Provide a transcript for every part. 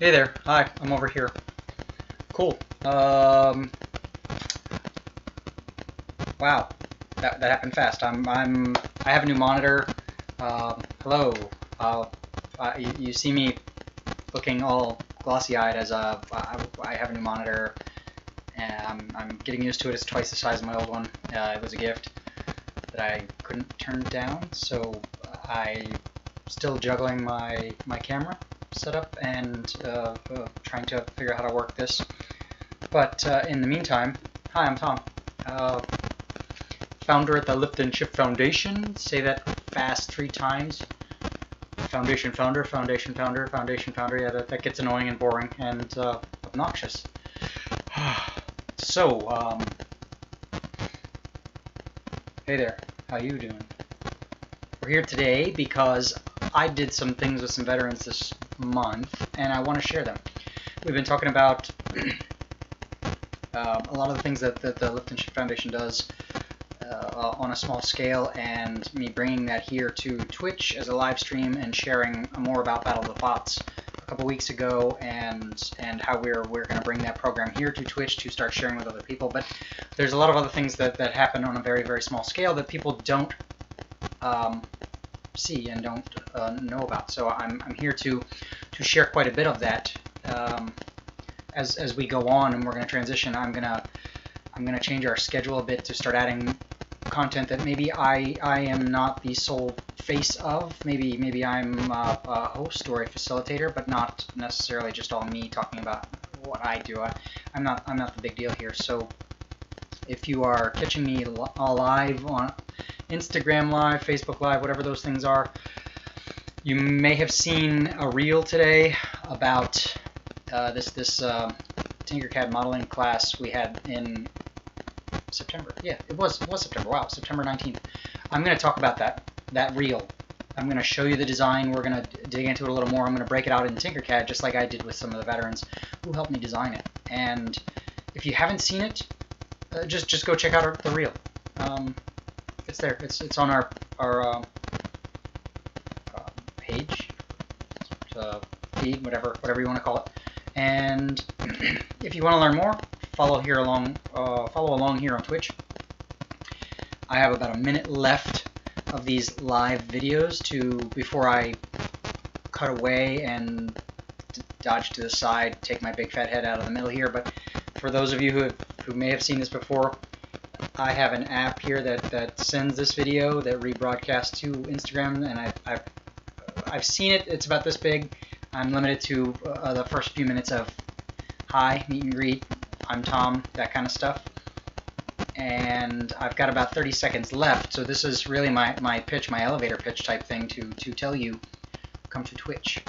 Hey there. Hi, I'm over here. Cool. Wow, that happened fast. I have a new monitor. Hello. Uh, you see me looking all glossy-eyed as I have a new monitor, and I'm getting used to it. It's twice the size of my old one. It was a gift that I couldn't turn down, so I still juggling my camera setup and trying to figure out how to work this. But in the meantime, hi, I'm Tom, uh, founder at the Lift and Shift Foundation. Say that fast 3 times. Foundation founder, foundation founder, foundation founder. Yeah, that gets annoying and boring and obnoxious. So, hey there, how you doing? We're here today because I did some things with some veterans this month, and I want to share them. We've been talking about a lot of the things that the Lift and Shift Foundation does on a small scale, and me bringing that here to Twitch as a live stream and sharing more about Battle of the Bots a couple weeks ago, and how we're going to bring that program here to Twitch to start sharing with other people. But there's a lot of other things that happen on a very, very small scale that people don't see and don't know about. So I'm here to share quite a bit of that as we go on, and we're going to transition. I'm gonna change our schedule a bit to start adding content that maybe I am not the sole face of. Maybe I'm a host or a facilitator, but not necessarily just all me talking about what I do. I'm not the big deal here. So if you are catching me live on Instagram Live, Facebook Live, whatever those things are, you may have seen a reel today about this Tinkercad modeling class we had in September. Yeah, it was September. Wow, September 19th. I'm going to talk about that reel. I'm going to show you the design. We're going to dig into it a little more. I'm going to break it out in Tinkercad just like I did with some of the veterans who helped me design it. And if you haven't seen it, just go check out the reel. It's there. It's on our page, feed, whatever you want to call it. And if you want to learn more, follow along here on Twitch. I have about a minute left of these live videos before I cut away and dodge to the side, take my big fat head out of the middle here. But for those of you who may have seen this before, I have an app here that sends this video that rebroadcasts to Instagram, and I've seen it. It's about this big. I'm limited to the first few minutes of hi, meet and greet, I'm Tom, that kind of stuff. And I've got about 30 seconds left, so this is really my pitch, my elevator pitch type thing to tell you, come to Twitch.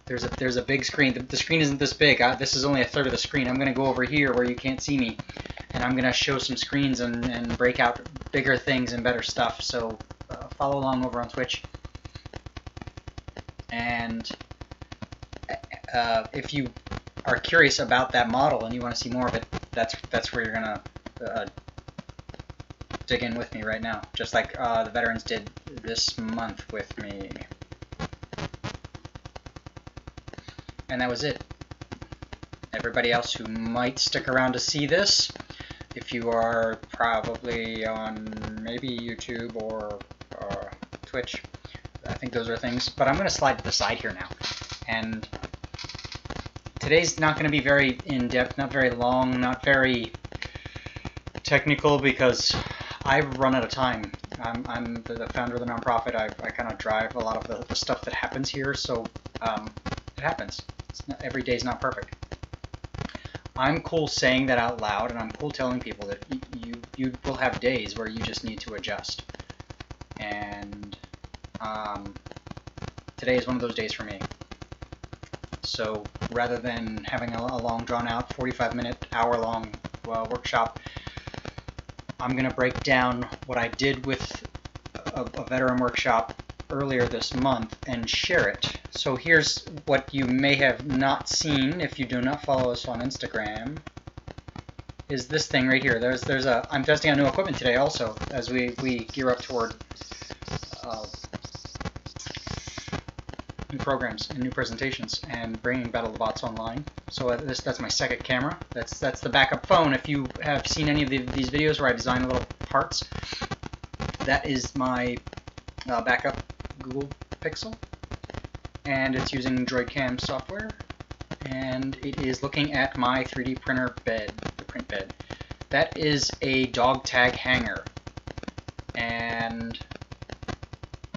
There's a big screen. The screen isn't this big. This is only a third of the screen. I'm going to go over here where you can't see me, and I'm going to show some screens and break out bigger things and better stuff. So follow along over on Twitch. And if you are curious about that model and you want to see more of it, that's where you're gonna dig in with me right now, just like the veterans did this month with me. And that was it. Everybody else who might stick around to see this, if you are probably on maybe YouTube or Twitch, I think those are things. But I'm going to slide to the side here now. And today's not going to be very in-depth, not very long, not very technical, because I've run out of time. I'm the founder of the nonprofit. I kind of drive a lot of the stuff that happens here, so it happens. Every day's not perfect. I'm cool saying that out loud, and I'm cool telling people that you will have days where you just need to adjust. And today is one of those days for me. So rather than having a long, drawn-out, 45-minute, hour-long workshop, I'm going to break down what I did with a veteran workshop earlier this month and share it. So here's what you may have not seen if you do not follow us on Instagram. Is this thing right here. I'm testing out new equipment today also as we gear up toward. Let me programs and new presentations and bringing Battle of the Bots online. So that's my second camera. That's the backup phone. If you have seen any of these videos where I design little parts, that is my backup Google Pixel, and it's using DroidCam software, and it is looking at my 3D printer bed, the print bed. That is a dog tag hanger, and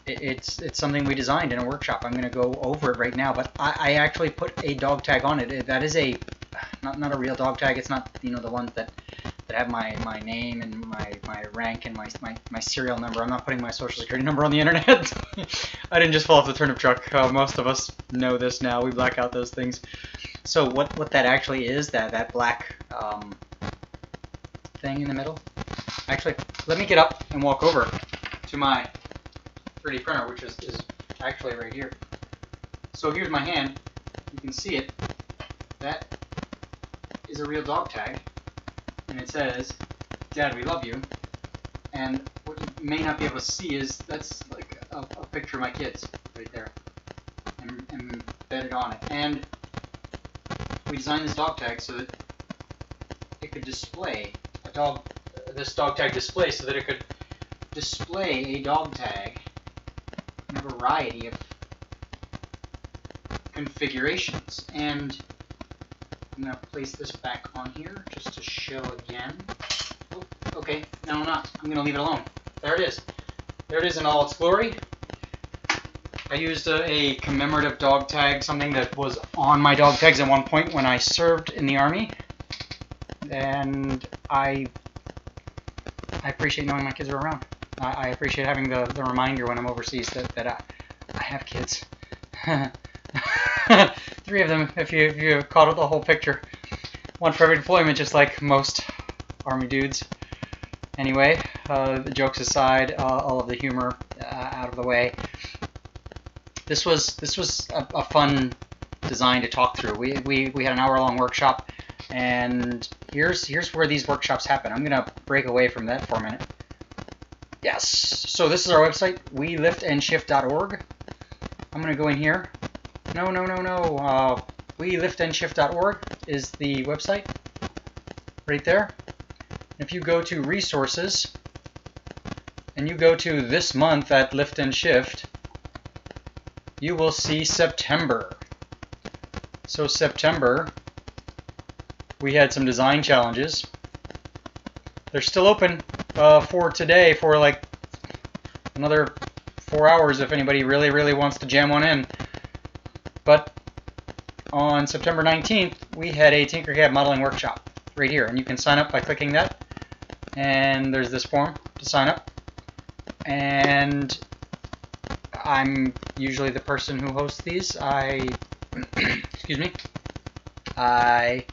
it's something we designed in a workshop. I'm going to go over it right now, but I actually put a dog tag on it. That is a not a real dog tag. It's not, you know, the ones that have my name and my rank and my serial number. I'm not putting my social security number on the internet. I didn't just fall off the turnip truck. Most of us know this now. We black out those things. So what that actually is, that black thing in the middle. Actually, let me get up and walk over to my 3D printer, which is actually right here. So here's my hand. You can see it. That is a real dog tag, and it says, "Dad, we love you." And what you may not be able to see is that's like a picture of my kids right there, and embedded on it. And we designed this dog tag so that it could display this dog tag display, so that it could display a dog tag in a variety of configurations. And I'm going to place this back on here just to show again. Oh, okay, no, I'm not. I'm going to leave it alone. There it is. There it is in all its glory. I used a commemorative dog tag, something that was on my dog tags at one point when I served in the Army. And I appreciate knowing my kids are around. I appreciate having the reminder when I'm overseas that I have kids. 3 of them, if you caught the whole picture. 1 for every deployment, just like most Army dudes. Anyway, the jokes aside, all of the humor out of the way. This was a fun design to talk through. We had an hour-long workshop, and here's where these workshops happen. I'm gonna break away from that for a minute. Yes, so this is our website, weliftandshift.org. I'm gonna go in here. No. weliftandshift.org is the website, right there. If you go to resources, and you go to this month at Lift and Shift, you will see September. So September, we had some design challenges. They're still open for today for like another 4 hours if anybody really wants to jam one in. But on September 19th, we had a Tinkercad modeling workshop right here, and you can sign up by clicking that. And there's this form to sign up. And I'm usually the person who hosts these. Excuse me. I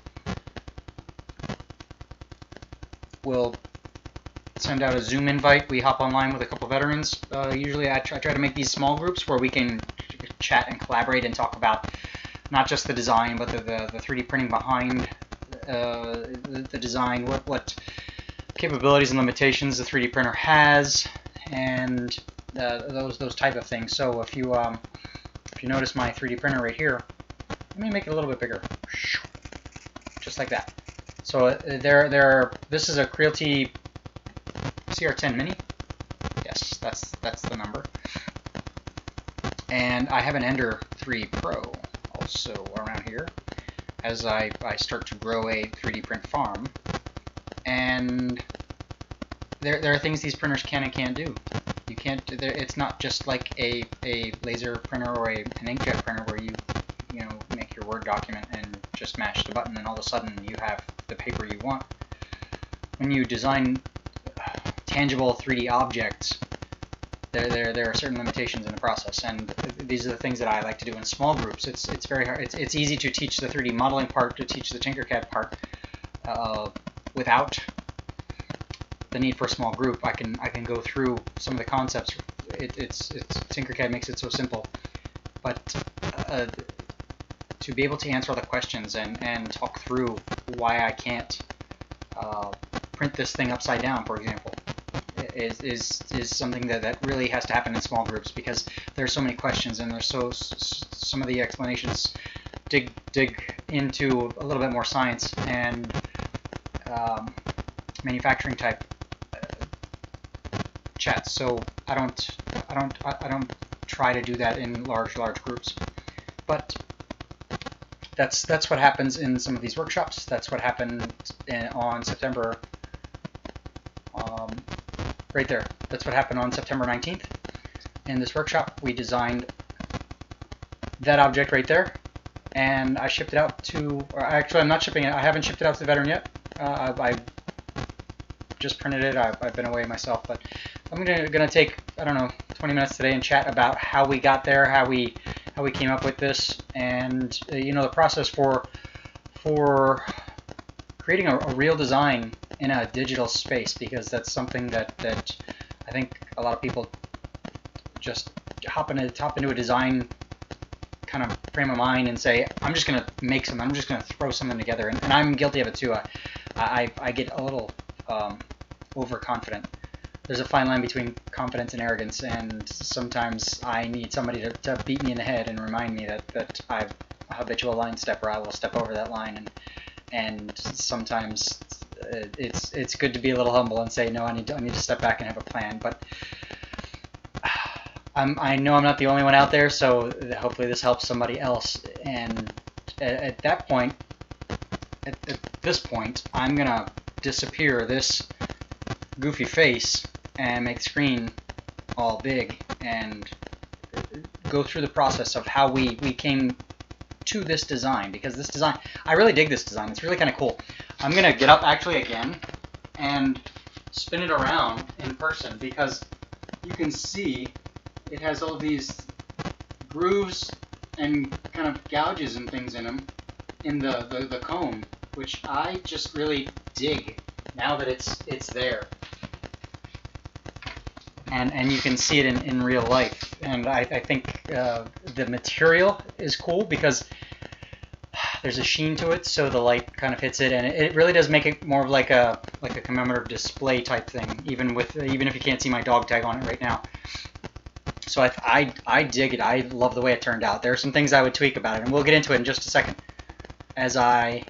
will send out a Zoom invite. We hop online with a couple veterans. Usually I try to make these small groups where we can chat and collaborate and talk about not just the design, but the 3D printing behind the design, what capabilities and limitations the 3D printer has, and those type of things. So if you notice my 3D printer right here, let me make it a little bit bigger, just like that. So this is a Creality CR10 Mini. Yes, that's the number. And I have an Ender 3 Pro also around here as I start to grow a 3D print farm. And there are things these printers can and can't do. You can't. It's not just like a laser printer or an inkjet printer where you make your Word document and just mash the button and all of a sudden you have the paper you want. When you design tangible 3D objects, there are certain limitations in the process, and these are the things that I like to do in small groups. It's very hard. It's easy to teach the 3D modeling part, to teach the Tinkercad part, without the need for a small group. I can go through some of the concepts. Tinkercad makes it so simple, but to be able to answer all the questions and talk through why I can't print this thing upside down, for example, is something that really has to happen in small groups, because there's so many questions and there's some of the explanations dig into a little bit more science and manufacturing type chats. So I don't try to do that in large groups, but that's what happens in some of these workshops. That's what happened on September. Right there. That's what happened on September 19th. In this workshop, we designed that object right there, and I shipped it out to. Or actually, I'm not shipping it. I haven't shipped it out to the veteran yet. I just printed it. I've been away myself, but I'm gonna take, I don't know, 20 minutes today and chat about how we got there, how we came up with this, and you know, the process for creating a real design in a digital space, because that's something that I think a lot of people just hop into a design kind of frame of mind and say, I'm just gonna make something, I'm just gonna throw something together, and I'm guilty of it too. I get a little overconfident. There's a fine line between confidence and arrogance, and sometimes I need somebody to beat me in the head and remind me that I'm a habitual line stepper. I will step over that line, and sometimes it's good to be a little humble and say, no, I need to step back and have a plan. But I know I'm not the only one out there, so hopefully this helps somebody else. And at that point, at this point, I'm gonna disappear this goofy face and make the screen all big and go through the process of how we came to this design, because this design, I really dig this design. It's really kind of cool. I'm gonna get up actually again and spin it around in person, because you can see it has all these grooves and kind of gouges and things in them in the cone, which I just really dig now that it's there. And you can see it in real life. And I think the material is cool, because there's a sheen to it, so the light kind of hits it, and it really does make it more of like a commemorative display type thing, even if you can't see my dog tag on it right now. So I dig it. I love the way it turned out. There are some things I would tweak about it, and we'll get into it in just a second as I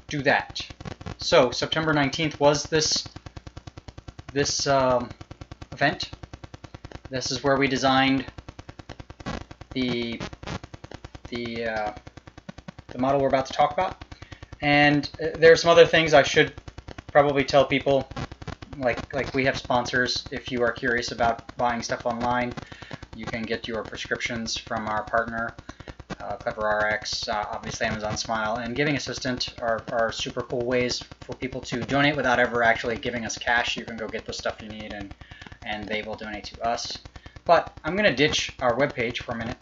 do that. So September 19th was this event. This is where we designed the model we're about to talk about. And there are some other things I should probably tell people, like we have sponsors. If you are curious about buying stuff online, you can get your prescriptions from our partner, CleverRx, obviously Amazon Smile, and Giving Assistant are super cool ways for people to donate without ever actually giving us cash. You can go get the stuff you need, and they will donate to us. But I'm going to ditch our webpage for a minute,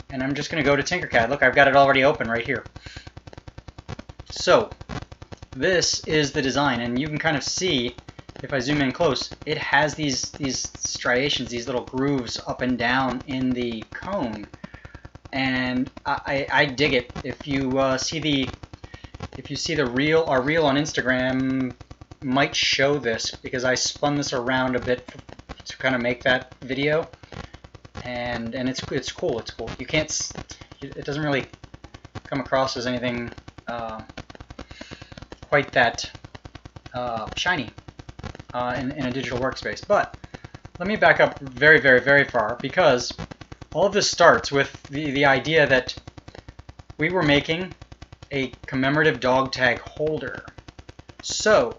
and I'm just going to go to Tinkercad. Look, I've got it already open right here. So this is the design, and you can kind of see, if I zoom in close, it has these striations, these little grooves up and down in the cone, and I dig it. If you see our reel on Instagram might show this, because I spun this around a bit to kind of make that video, and it's cool. It's cool. It doesn't really come across as anything quite that shiny in a digital workspace. But let me back up very, very, very far, because all of this starts with the idea that we were making a commemorative dog tag holder. So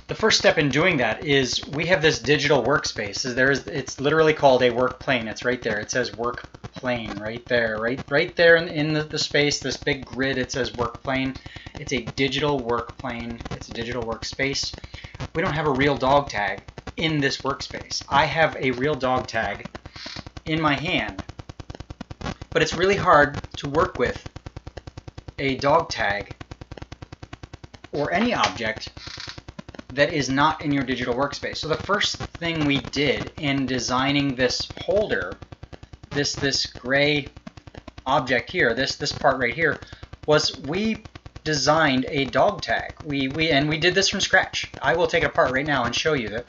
the first step in doing that is we have this digital workspace. It's literally called a work plane. It's right there. It says work plane right there, right there in the space, this big grid. It says work plane. It's a digital work plane. It's a digital workspace. We don't have a real dog tag in this workspace. I have a real dog tag in my hand, but it's really hard to work with a dog tag or any object that is not in your digital workspace. So the first thing we did in designing this holder, this gray object here, this part right here, was we designed a dog tag. We did this from scratch. I will take it apart right now and show you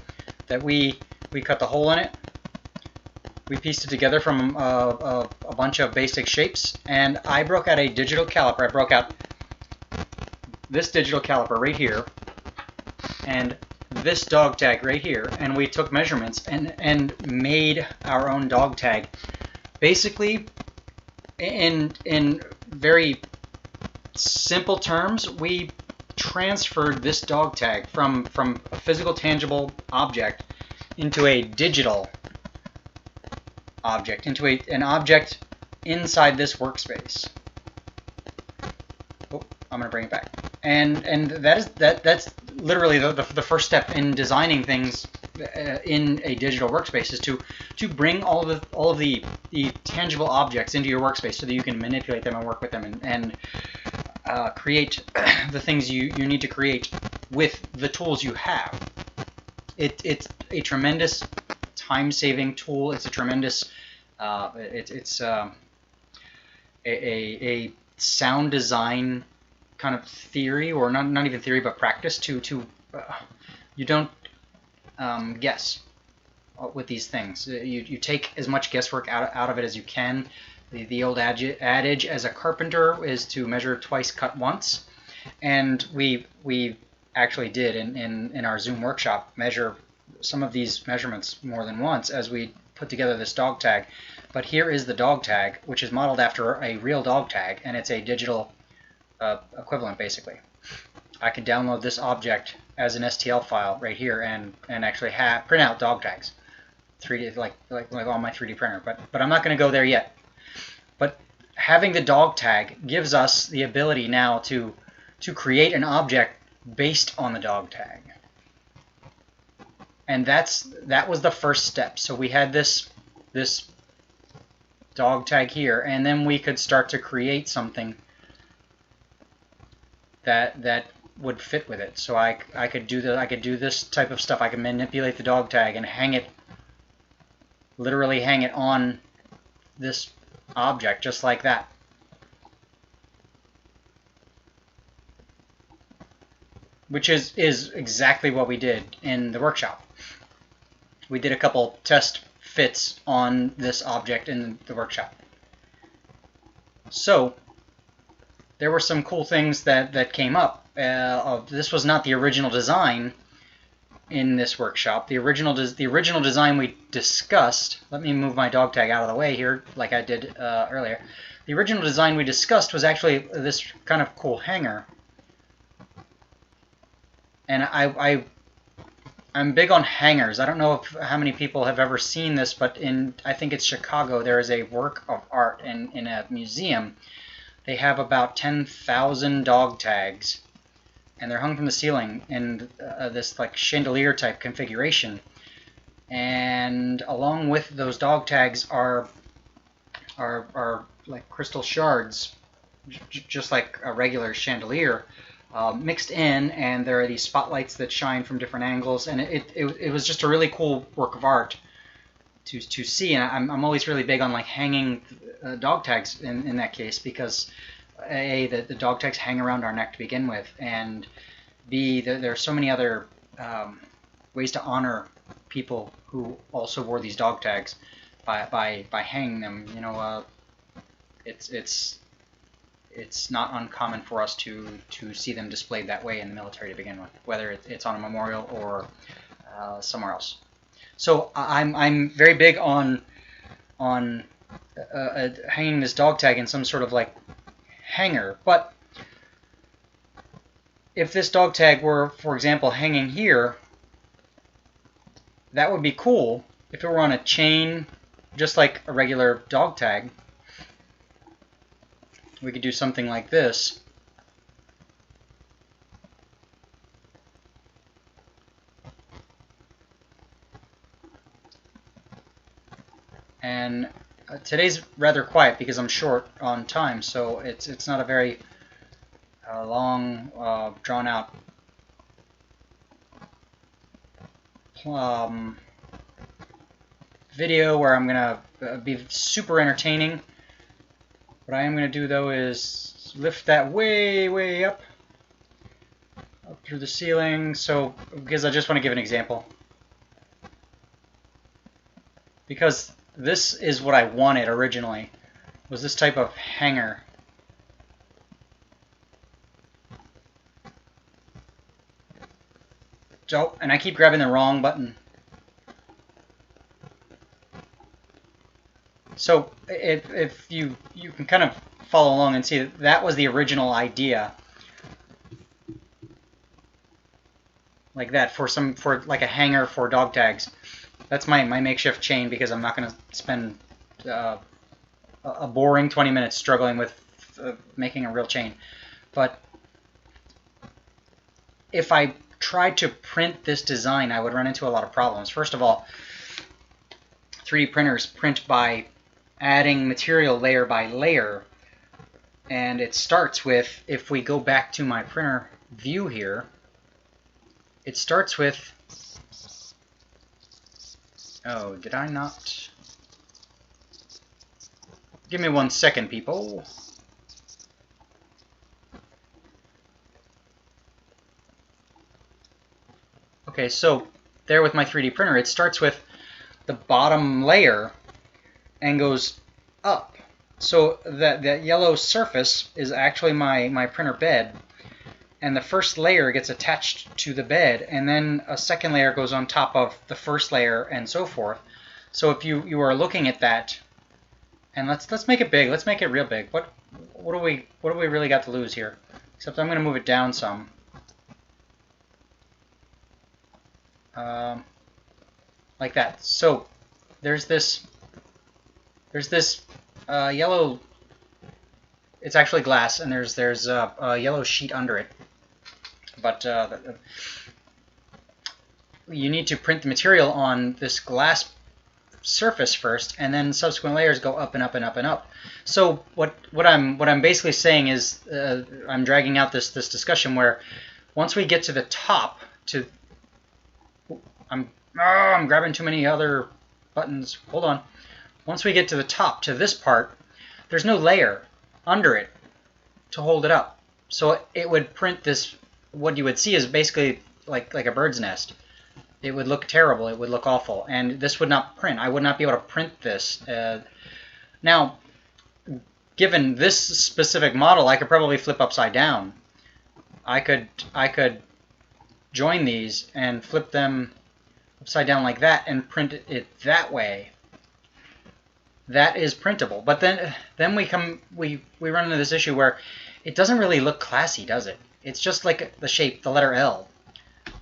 that we cut the hole in it. We pieced it together from a bunch of basic shapes, and I broke out a digital caliper. I broke out this digital caliper right here and this dog tag right here, and we took measurements and made our own dog tag. Basically, in very simple terms, we transferred this dog tag from a physical, tangible object into a digital object, into an object inside this workspace. Oh, I'm going to bring it back. And that's literally the first step in designing things in a digital workspace, is to bring all of the tangible objects into your workspace so that you can manipulate them and work with them and create the things you need to create with the tools you have. It's a tremendous time-saving tool. It's a tremendous it's a sound design kind of theory, or not even theory, but practice. You don't guess with these things. You take as much guesswork out of it as you can. The old adage, as a carpenter, is to measure twice, cut once, and we actually did in our Zoom workshop measure some of these measurements more than once as we put together this dog tag. But here is the dog tag, which is modeled after a real dog tag, and it's a digital equivalent, basically. I can download this object as an STL file right here and actually print out dog tags, 3D, like on my 3D printer. But I'm not going to go there yet. But having the dog tag gives us the ability now to create an object based on the dog tag. And that was the first step. So we had this dog tag here, and then we could start to create something that would fit with it. So I could do this type of stuff. I could manipulate the dog tag and literally hang it on this object just like that. Which is exactly what we did in the workshop. We did a couple test fits on this object in the workshop. So there were some cool things that came up. This was not the original design in this workshop. The original design we discussed. Let me move my dog tag out of the way here, like I did earlier. The original design we discussed was actually this kind of cool hanger. And I'm big on hangers. I don't know how many people have ever seen this, but I think it's Chicago, there is a work of art in a museum. They have about 10,000 dog tags, and they're hung from the ceiling in this like chandelier type configuration. And along with those dog tags are like crystal shards, just like a regular chandelier, mixed in, and there are these spotlights that shine from different angles, and it was just a really cool work of art to see. And I'm always really big on like hanging dog tags in that case, because A, the dog tags hang around our neck to begin with, and B, there are so many other ways to honor people who also wore these dog tags by hanging them. You know, it's not uncommon for us to see them displayed that way in the military to begin with, whether it's on a memorial or somewhere else. So I'm very big on hanging this dog tag in some sort of like hanger. But if this dog tag were, for example, hanging here, that would be cool if it were on a chain, just like a regular dog tag. We could do something like this. And today's rather quiet because I'm short on time, so it's not a very long, drawn out video where I'm gonna be super entertaining. What I am going to do, though, is let's lift that way up through the ceiling. So, because I just want to give an example. Because this is what I wanted originally, was this type of hanger. So, and I keep grabbing the wrong button. So if you can kind of follow along and see that that was the original idea, like that, for like a hanger for dog tags. That's my makeshift chain, because I'm not going to spend a boring 20 minutes struggling with making a real chain. But if I tried to print this design, I would run into a lot of problems. First of all, 3D printers print by adding material layer by layer, and it starts with, if we go back to my printer view here, it starts with, oh, did I not? Give me 1 second, people. Okay, so there with my 3D printer, it starts with the bottom layer and goes up. So that yellow surface is actually my printer bed, and the first layer gets attached to the bed, and then a second layer goes on top of the first layer, and so forth. So if you are looking at that, and let's make it big, let's make it real big. What do we really got to lose here? Except I'm going to move it down some. Like that. So there's this yellow. It's actually glass, and there's a yellow sheet under it. But you need to print the material on this glass surface first, and then subsequent layers go up and up and up and up. So what I'm basically saying is, I'm dragging out this discussion where once we get to the top, I'm grabbing too many other buttons. Hold on. Once we get to the top, to this part, there's no layer under it to hold it up. So it would print this, what you would see is basically like a bird's nest. It would look terrible. It would look awful. And this would not print. I would not be able to print this. Now, given this specific model, I could probably flip upside down. I could join these and flip them upside down like that and print it that way. That is printable. But then we run into this issue where it doesn't really look classy, does it? It's just like the shape, the letter L.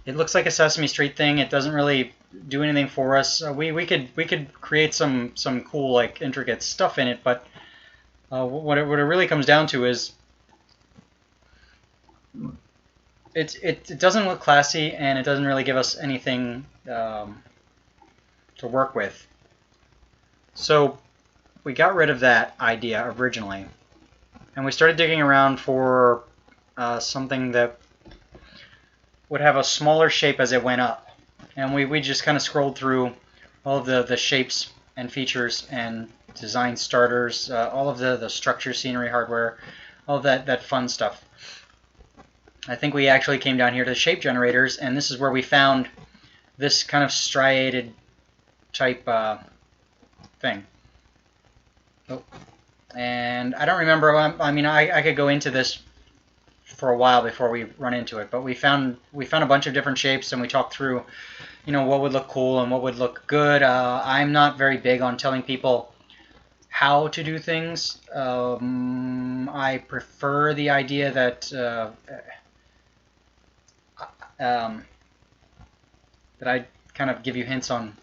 It looks like a Sesame Street thing. It doesn't really do anything for us. We could create some cool, like, intricate stuff in it, but what it really comes down to is it doesn't look classy, and it doesn't really give us anything to work with. So we got rid of that idea originally, and we started digging around for something that would have a smaller shape as it went up. And we just kind of scrolled through all of the shapes and features and design starters, all of the structure, scenery, hardware, all of that fun stuff. I think we actually came down here to shape generators, and this is where we found this kind of striated type thing. Oh. And I don't remember, I mean, I could go into this for a while before we run into it, but we found a bunch of different shapes, and we talked through, you know, what would look cool and what would look good. I'm not very big on telling people how to do things. I prefer the idea that that I kind of give you hints on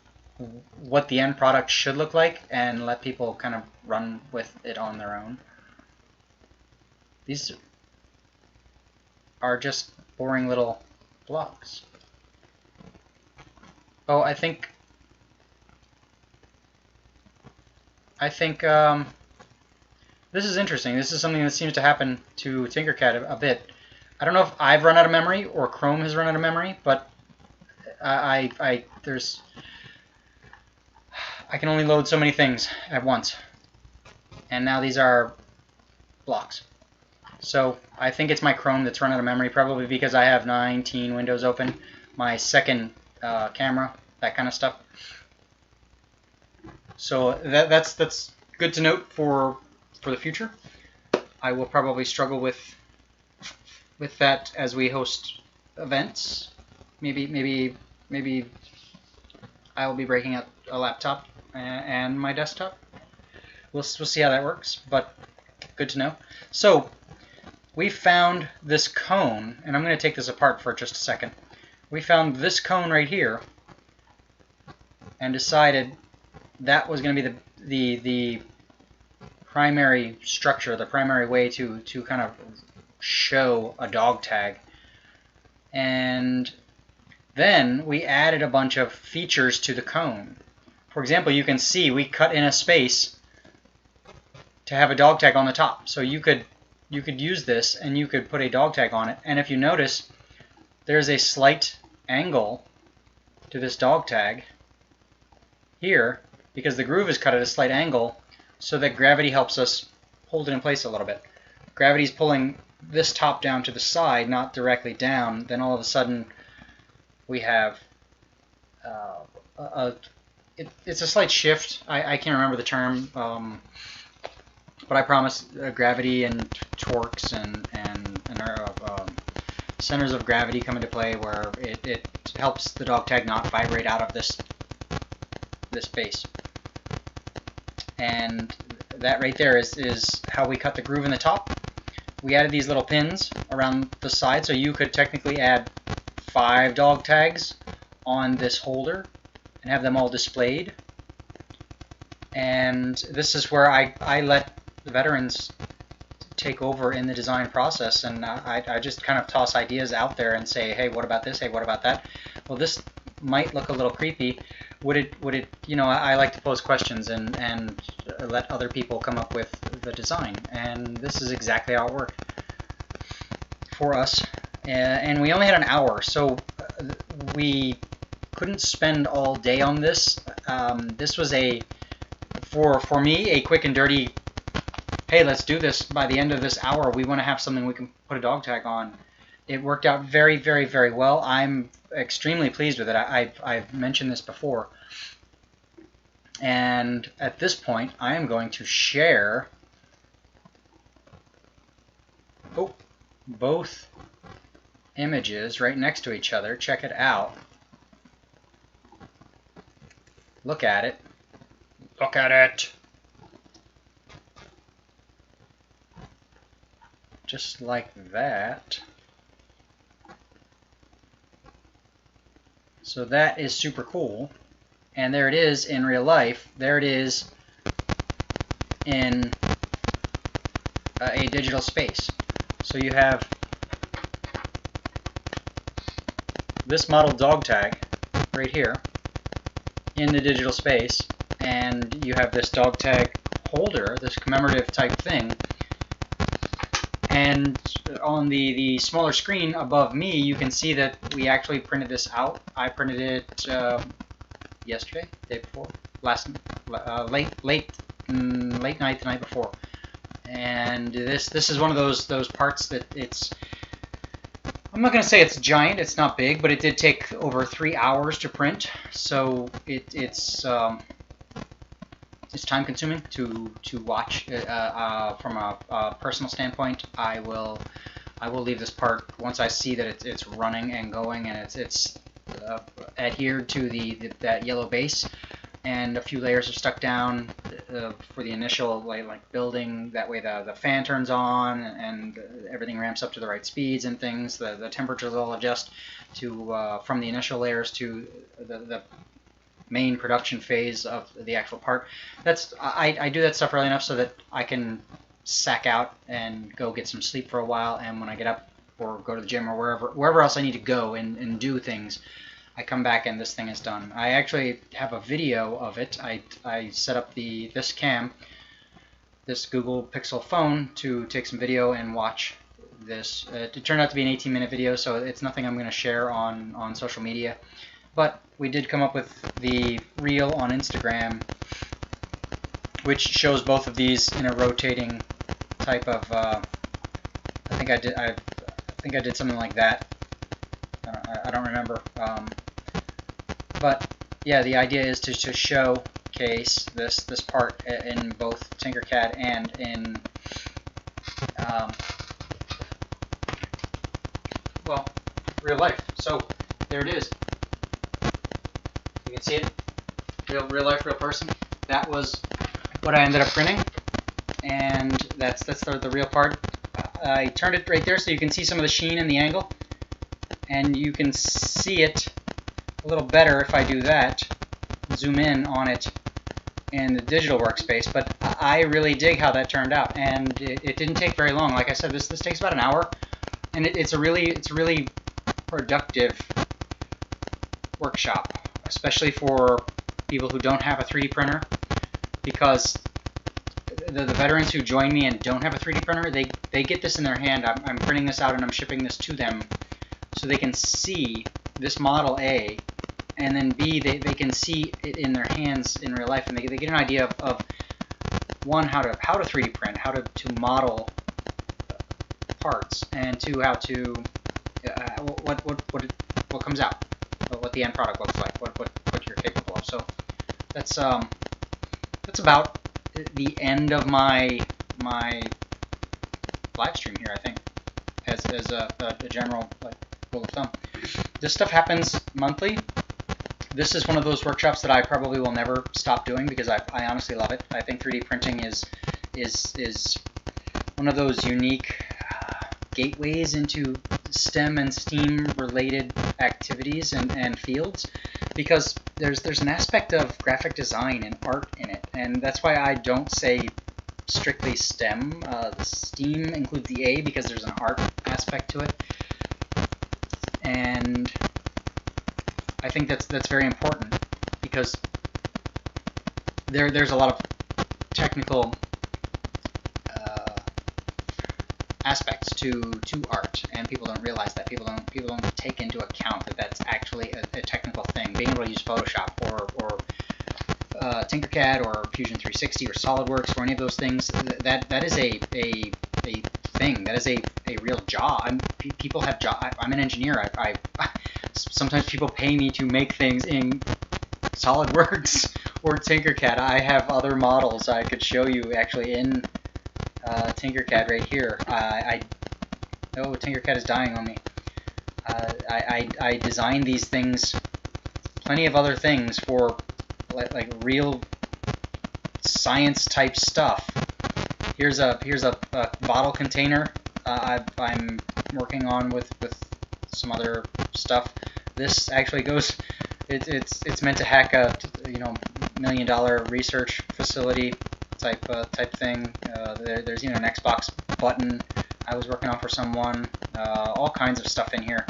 what the end product should look like and let people kind of run with it on their own. These are just boring little blocks. Oh, I think this is interesting. This is something that seems to happen to Tinkercad a bit. I don't know if I've run out of memory or Chrome has run out of memory, but I can only load so many things at once. And now these are blocks. So I think it's my Chrome that's run out of memory, probably because I have 19 windows open, my second camera, that kind of stuff. So that's good to note for the future. I will probably struggle with that as we host events. Maybe I will be breaking out a laptop and my desktop. We'll see how that works, but good to know. So we found this cone, and I'm going to take this apart for just a second. We found this cone right here and decided that was going to be the primary structure, the primary way to kind of show a dog tag. And then we added a bunch of features to the cone. For example, you can see we cut in a space to have a dog tag on the top. So you could use this and you could put a dog tag on it. And if you notice, there's a slight angle to this dog tag here because the groove is cut at a slight angle so that gravity helps us hold it in place a little bit. Gravity's pulling this top down to the side, not directly down. Then all of a sudden we have it's a slight shift. I can't remember the term, but I promise gravity and torques and centers of gravity come into play where it helps the dog tag not vibrate out of this base. And that right there is how we cut the groove in the top. We added these little pins around the side, so you could technically add 5 dog tags on this holder and have them all displayed. And this is where I let the veterans take over in the design process, and I just kind of toss ideas out there and say, hey, what about this? Hey, what about that? Well, this might look a little creepy. Would it, you know, I like to pose questions and let other people come up with the design, and this is exactly how it worked for us. And we only had an hour, so we couldn't spend all day on this. This was for me, a quick and dirty, hey, let's do this. By the end of this hour, we want to have something we can put a dog tag on. It worked out very, very, very well. I'm extremely pleased with it. I've mentioned this before. And at this point, I am going to share both images right next to each other. Check it out. Look at it. Look at it. Just like that. So that is super cool. And there it is in real life. There it is in a digital space. So you have this model dog tag right here in the digital space, and you have this dog tag holder, this commemorative type thing. And on the smaller screen above me, you can see that we actually printed this out. I printed it yesterday, day before, late night the night before. And this is one of those parts that I'm not going to say it's giant, it's not big, but it did take over 3 hours to print, so it's time consuming to watch. From a personal standpoint, I will leave this part once I see that it's running and going and it's adhered to that yellow base, and a few layers are stuck down for the initial like building. That way the fan turns on and everything ramps up to the right speeds and things. The temperatures all adjust to from the initial layers to the main production phase of the actual part. I do that stuff early enough so that I can sack out and go get some sleep for a while, and when I get up or go to the gym or wherever else I need to go and do things, I come back and this thing is done. I actually have a video of it. I set up this Google Pixel phone to take some video and watch this. It turned out to be an 18-minute video, so it's nothing I'm going to share on social media. But we did come up with the reel on Instagram, which shows both of these in a rotating type of think I did. I think I did something like that. I don't remember. But yeah, the idea is to showcase this part in both Tinkercad and in well, real life. So there it is. You can see it. Real life, real person. That was what I ended up printing, and that's the real part. I turned it right there so you can see some of the sheen and the angle, and you can see it a little better if I do that. Zoom in on it in the digital workspace, but I really dig how that turned out, and it didn't take very long. Like I said, this takes about an hour, and it's a really productive workshop, especially for people who don't have a 3D printer, because the veterans who join me and don't have a 3D printer, they get this in their hand. I'm printing this out and I'm shipping this to them so they can see this Model A, and then B, they can see it in their hands in real life, and they get an idea of one, how to 3D print, how to model parts, and two, how to what comes out, what the end product looks like, what you're capable of. So that's about the end of my live stream here, I think, as a general rule of thumb. This stuff happens monthly. This is one of those workshops that I probably will never stop doing because I honestly love it. I think 3D printing is one of those unique gateways into STEM and STEAM related activities and fields, because there's an aspect of graphic design and art in it, and that's why I don't say strictly STEM. The STEAM includes the A because there's an art aspect to it, and I think that's very important, because there's a lot of technical aspects to art, and people don't realize that. People don't take into account that that's actually a technical thing. Being able to use Photoshop or Tinkercad or Fusion 360 or SolidWorks or any of those things, that is a thing. That is a real job. People have job. I'm an engineer. I sometimes people pay me to make things in SolidWorks or Tinkercad. I have other models I could show you actually in Tinkercad right here. Oh, Tinkercad is dying on me. I designed these things, plenty of other things for like real science type stuff. Here's a bottle container I'm working on with some other stuff. This actually goes. It's meant to hack a $1 million research facility type thing. There's even an Xbox button I was working on for someone. All kinds of stuff in here.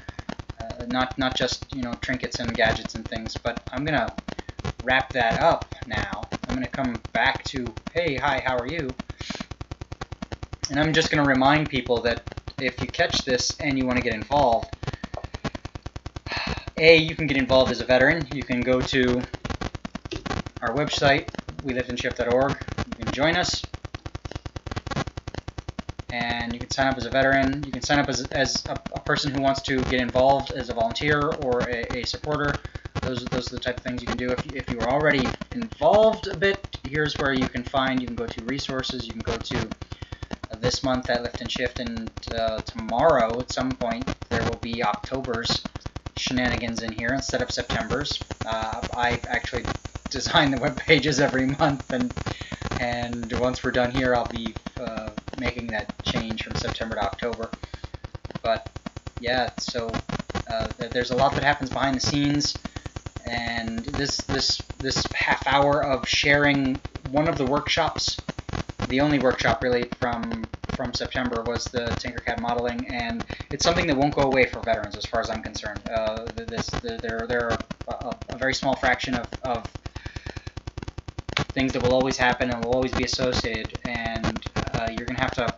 Not just trinkets and gadgets and things. But I'm gonna wrap that up now. I'm gonna come back to hey, hi, how are you? And I'm just gonna remind people that if you catch this and you want to get involved, you can get involved as a veteran. You can go to our website, weliftandshift.org. You can join us, and you can sign up as a veteran. You can sign up as a person who wants to get involved as a volunteer or a supporter. Those are the type of things you can do. If you are already involved a bit, here's where you can go to resources. You can go to this month at Lift and Shift, and tomorrow at some point there will be October's shenanigans in here instead of September's. I actually design the web pages every month, and once we're done here, I'll be making that change from September to October. But yeah, so there's a lot that happens behind the scenes, and this half hour of sharing one of the workshops, the only workshop really from September, was the Tinkercad modeling, and it's something that won't go away for veterans as far as I'm concerned. There are a very small fraction of things that will always happen and will always be associated, and you're gonna have to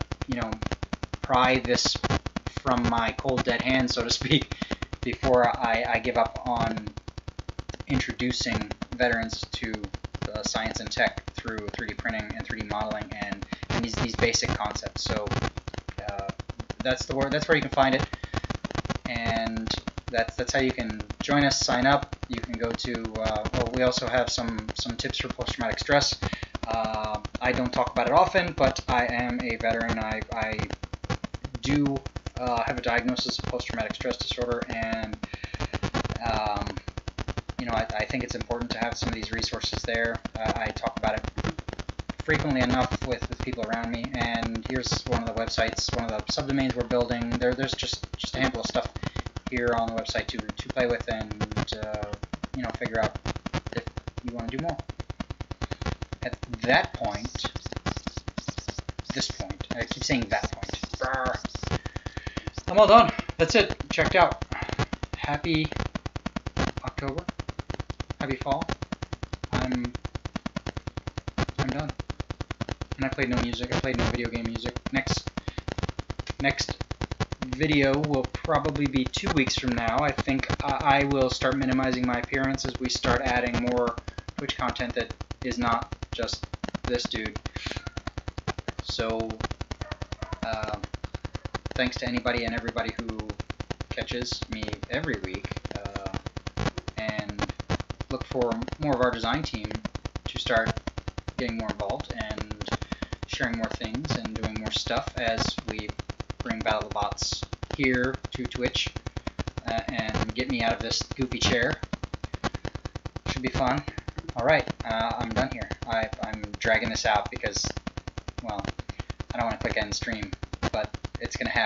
pry this from my cold dead hand, so to speak, before I give up on introducing veterans to science and tech through 3D printing and 3D modeling and these basic concepts. So that's where you can find it, and that's how you can join us, sign up. You can go to, well, we also have some tips for post-traumatic stress. I don't talk about it often, but I am a veteran. I do have a diagnosis of post-traumatic stress disorder, and you know, I think it's important to have some of these resources there. I talk about it frequently enough with people around me, and here's one of the websites, one of the subdomains we're building. There's just a handful of stuff here on the website to play with and you know, figure out if you want to do more. At that point, this point, I keep saying that point. I'm all done. That's it. Checked out. Happy October. Happy fall. I'm done. And I played no music. I played no video game music. Next video will probably be 2 weeks from now. I think I will start minimizing my appearance as we start adding more Twitch content that is not just this dude. So, thanks to anybody and everybody who catches me every week, and look for more of our design team to start getting more involved and sharing more things and doing more stuff as we bring Battle of the Bots here to Twitch and get me out of this goofy chair. Should be fun. Alright, I'm done here. I'm dragging this out because, well, I don't want to click end stream, but it's going to happen.